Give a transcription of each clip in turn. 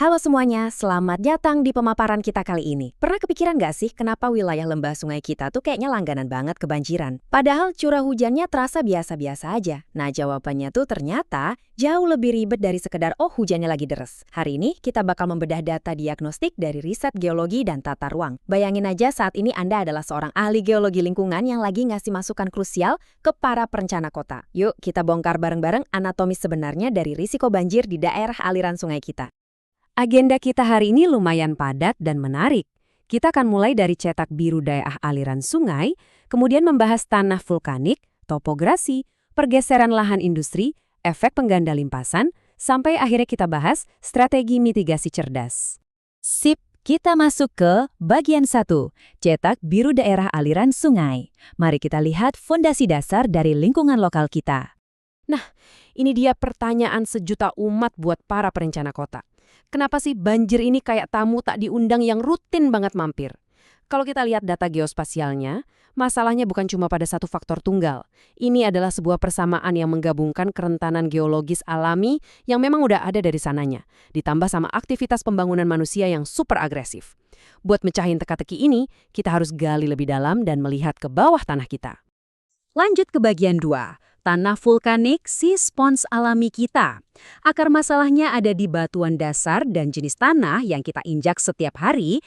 Halo semuanya, selamat datang di pemaparan kita kali ini. Pernah kepikiran nggak sih kenapa wilayah lembah sungai kita tuh kayaknya langganan banget kebanjiran? Padahal curah hujannya terasa biasa-biasa aja. Nah jawabannya tuh ternyata jauh lebih ribet dari sekedar hujannya lagi deres. Hari ini kita bakal membedah data diagnostik dari riset geologi dan tata ruang. Bayangin aja saat ini Anda adalah seorang ahli geologi lingkungan yang lagi ngasih masukan krusial ke para perencana kota. Yuk kita bongkar bareng-bareng anatomis sebenarnya dari risiko banjir di daerah aliran sungai kita. Agenda kita hari ini lumayan padat dan menarik. Kita akan mulai dari cetak biru daerah aliran sungai, kemudian membahas tanah vulkanik, topografi, pergeseran lahan industri, efek pengganda limpasan, sampai akhirnya kita bahas strategi mitigasi cerdas. Sip, kita masuk ke bagian 1, cetak biru daerah aliran sungai. Mari kita lihat fondasi dasar dari lingkungan lokal kita. Nah, ini dia pertanyaan sejuta umat buat para perencana kota. Kenapa sih banjir ini kayak tamu tak diundang yang rutin banget mampir? Kalau kita lihat data geospasialnya, masalahnya bukan cuma pada satu faktor tunggal. Ini adalah sebuah persamaan yang menggabungkan kerentanan geologis alami yang memang udah ada dari sananya, ditambah sama aktivitas pembangunan manusia yang super agresif. Buat mecahin teka-teki ini, kita harus gali lebih dalam dan melihat ke bawah tanah kita. Lanjut ke bagian 2. Tanah vulkanik si spons alami kita. Akar masalahnya ada di batuan dasar dan jenis tanah yang kita injak setiap hari.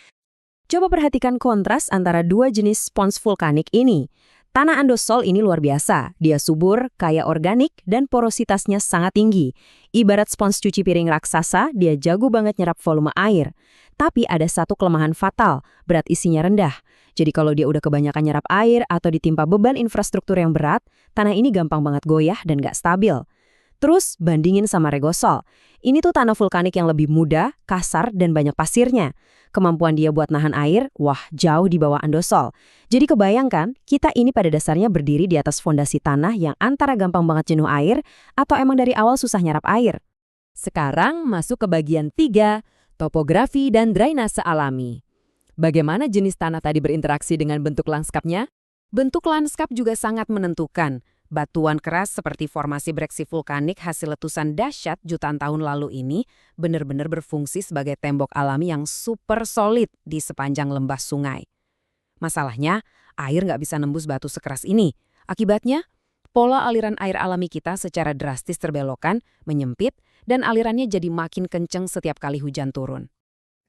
Coba perhatikan kontras antara dua jenis spons vulkanik ini. Tanah andosol ini luar biasa. Dia subur, kaya organik, dan porositasnya sangat tinggi. Ibarat spons cuci piring raksasa, dia jago banget nyerap volume air. Tapi ada satu kelemahan fatal, berat isinya rendah. Jadi kalau dia udah kebanyakan nyerap air atau ditimpa beban infrastruktur yang berat, tanah ini gampang banget goyah dan nggak stabil. Terus bandingin sama regosol. Ini tuh tanah vulkanik yang lebih muda, kasar, dan banyak pasirnya. Kemampuan dia buat nahan air, wah jauh di bawah andosol. Jadi kebayangkan, kita ini pada dasarnya berdiri di atas fondasi tanah yang antara gampang banget jenuh air, atau emang dari awal susah nyerap air. Sekarang masuk ke bagian 3, topografi dan drainase alami. Bagaimana jenis tanah tadi berinteraksi dengan bentuk landskapnya? Bentuk landskap juga sangat menentukan. Batuan keras seperti formasi breksi vulkanik hasil letusan dahsyat jutaan tahun lalu ini benar-benar berfungsi sebagai tembok alami yang super solid di sepanjang lembah sungai. Masalahnya, air nggak bisa nembus batu sekeras ini. Akibatnya, pola aliran air alami kita secara drastis terbelokkan, menyempit, dan alirannya jadi makin kenceng setiap kali hujan turun.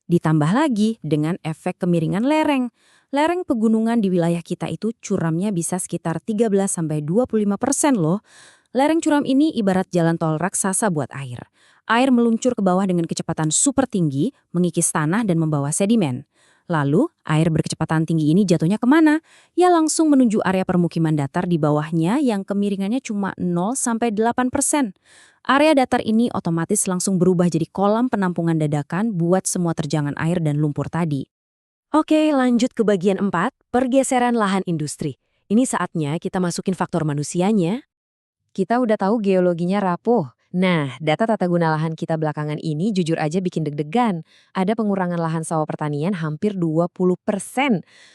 Ditambah lagi dengan efek kemiringan lereng. Lereng pegunungan di wilayah kita itu curamnya bisa sekitar 13–25% loh. Lereng curam ini ibarat jalan tol raksasa buat air. Air meluncur ke bawah dengan kecepatan super tinggi, mengikis tanah dan membawa sedimen. Lalu, air berkecepatan tinggi ini jatuhnya kemana? Ya langsung menuju area permukiman datar di bawahnya yang kemiringannya cuma 0–8%. Area datar ini otomatis langsung berubah jadi kolam penampungan dadakan buat semua terjangan air dan lumpur tadi. Oke, lanjut ke bagian 4, pergeseran lahan industri. Ini saatnya kita masukin faktor manusianya. Kita udah tahu geologinya rapuh. Nah, data tata guna lahan kita belakangan ini jujur aja bikin deg-degan. Ada pengurangan lahan sawah pertanian hampir 20%.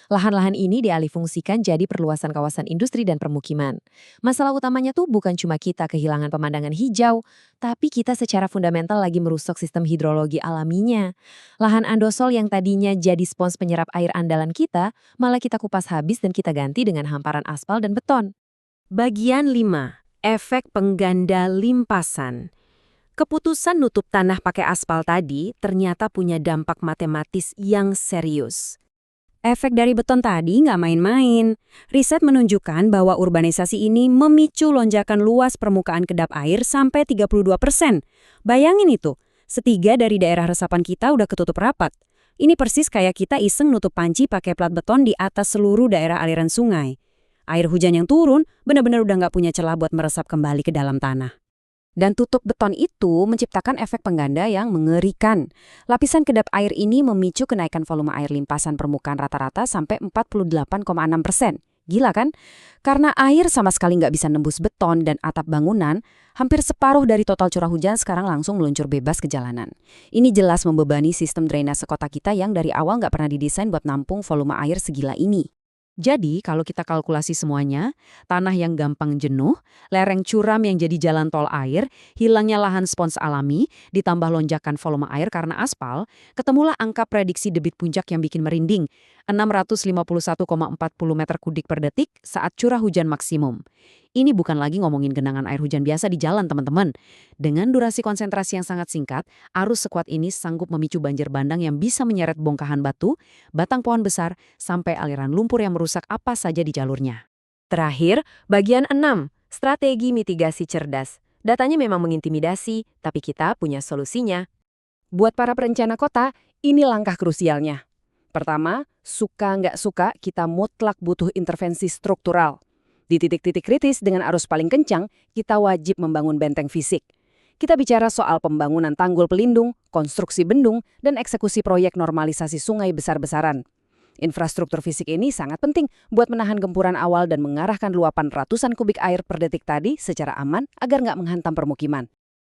Lahan-lahan ini dialihfungsikan jadi perluasan kawasan industri dan permukiman. Masalah utamanya tuh bukan cuma kita kehilangan pemandangan hijau, tapi kita secara fundamental lagi merusak sistem hidrologi alaminya. Lahan andosol yang tadinya jadi spons penyerap air andalan kita, malah kita kupas habis dan kita ganti dengan hamparan aspal dan beton. Bagian 5. Efek pengganda limpasan. Keputusan nutup tanah pakai aspal tadi ternyata punya dampak matematis yang serius. Efek dari beton tadi nggak main-main. Riset menunjukkan bahwa urbanisasi ini memicu lonjakan luas permukaan kedap air sampai 32%. Bayangin itu, setiga dari daerah resapan kita udah ketutup rapat. Ini persis kayak kita iseng nutup panci pakai plat beton di atas seluruh daerah aliran sungai. Air hujan yang turun benar-benar udah nggak punya celah buat meresap kembali ke dalam tanah. Dan tutup beton itu menciptakan efek pengganda yang mengerikan. Lapisan kedap air ini memicu kenaikan volume air limpasan permukaan rata-rata sampai 48,6%. Gila kan? Karena air sama sekali nggak bisa nembus beton dan atap bangunan, hampir separuh dari total curah hujan sekarang langsung meluncur bebas ke jalanan. Ini jelas membebani sistem drainase kota kita yang dari awal nggak pernah didesain buat nampung volume air segila ini. Jadi, kalau kita kalkulasi semuanya, tanah yang gampang jenuh, lereng curam yang jadi jalan tol air, hilangnya lahan spons alami, ditambah lonjakan volume air karena aspal, ketemulah angka prediksi debit puncak yang bikin merinding, 651,40 meter kubik per detik saat curah hujan maksimum. Ini bukan lagi ngomongin genangan air hujan biasa di jalan, teman-teman. Dengan durasi konsentrasi yang sangat singkat, arus sekuat ini sanggup memicu banjir bandang yang bisa menyeret bongkahan batu, batang pohon besar, sampai aliran lumpur yang merusak apa saja di jalurnya. Terakhir, bagian 6, strategi mitigasi cerdas. Datanya memang mengintimidasi, tapi kita punya solusinya. Buat para perencana kota, ini langkah krusialnya. Pertama, suka nggak suka, kita mutlak butuh intervensi struktural. Di titik-titik kritis dengan arus paling kencang, kita wajib membangun benteng fisik. Kita bicara soal pembangunan tanggul pelindung, konstruksi bendung, dan eksekusi proyek normalisasi sungai besar-besaran. Infrastruktur fisik ini sangat penting buat menahan gempuran awal dan mengarahkan luapan ratusan kubik air per detik tadi secara aman agar nggak menghantam permukiman.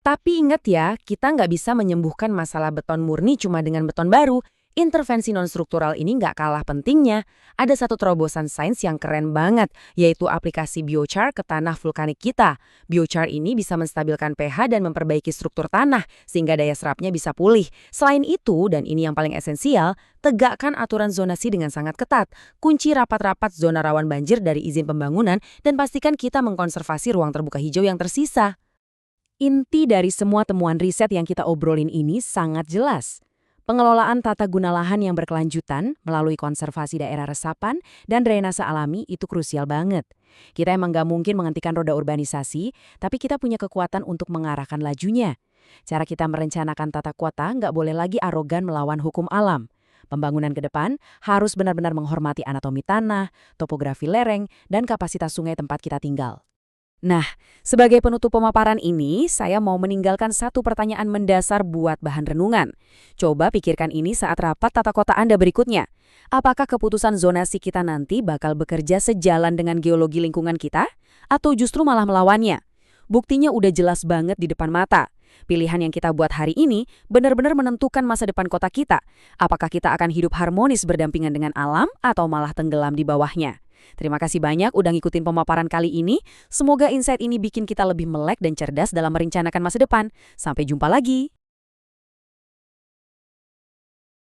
Tapi ingat ya, kita nggak bisa menyembuhkan masalah beton murni cuma dengan beton baru. Intervensi non-struktural ini nggak kalah pentingnya. Ada satu terobosan sains yang keren banget, yaitu aplikasi biochar ke tanah vulkanik kita. Biochar ini bisa menstabilkan pH dan memperbaiki struktur tanah, sehingga daya serapnya bisa pulih. Selain itu, dan ini yang paling esensial, tegakkan aturan zonasi dengan sangat ketat. Kunci rapat-rapat zona rawan banjir dari izin pembangunan, dan pastikan kita mengkonservasi ruang terbuka hijau yang tersisa. Inti dari semua temuan riset yang kita obrolin ini sangat jelas. Pengelolaan tata guna lahan yang berkelanjutan melalui konservasi daerah resapan dan drainase alami itu krusial banget. Kita emang gak mungkin menghentikan roda urbanisasi, tapi kita punya kekuatan untuk mengarahkan lajunya. Cara kita merencanakan tata kota nggak boleh lagi arogan melawan hukum alam. Pembangunan ke depan harus benar-benar menghormati anatomi tanah, topografi lereng, dan kapasitas sungai tempat kita tinggal. Nah, sebagai penutup pemaparan ini, saya mau meninggalkan satu pertanyaan mendasar buat bahan renungan. Coba pikirkan ini saat rapat tata kota Anda berikutnya. Apakah keputusan zonasi kita nanti bakal bekerja sejalan dengan geologi lingkungan kita? Atau justru malah melawannya? Buktinya udah jelas banget di depan mata. Pilihan yang kita buat hari ini benar-benar menentukan masa depan kota kita. Apakah kita akan hidup harmonis berdampingan dengan alam atau malah tenggelam di bawahnya? Terima kasih banyak udah ngikutin pemaparan kali ini. Semoga insight ini bikin kita lebih melek dan cerdas dalam merencanakan masa depan. Sampai jumpa lagi.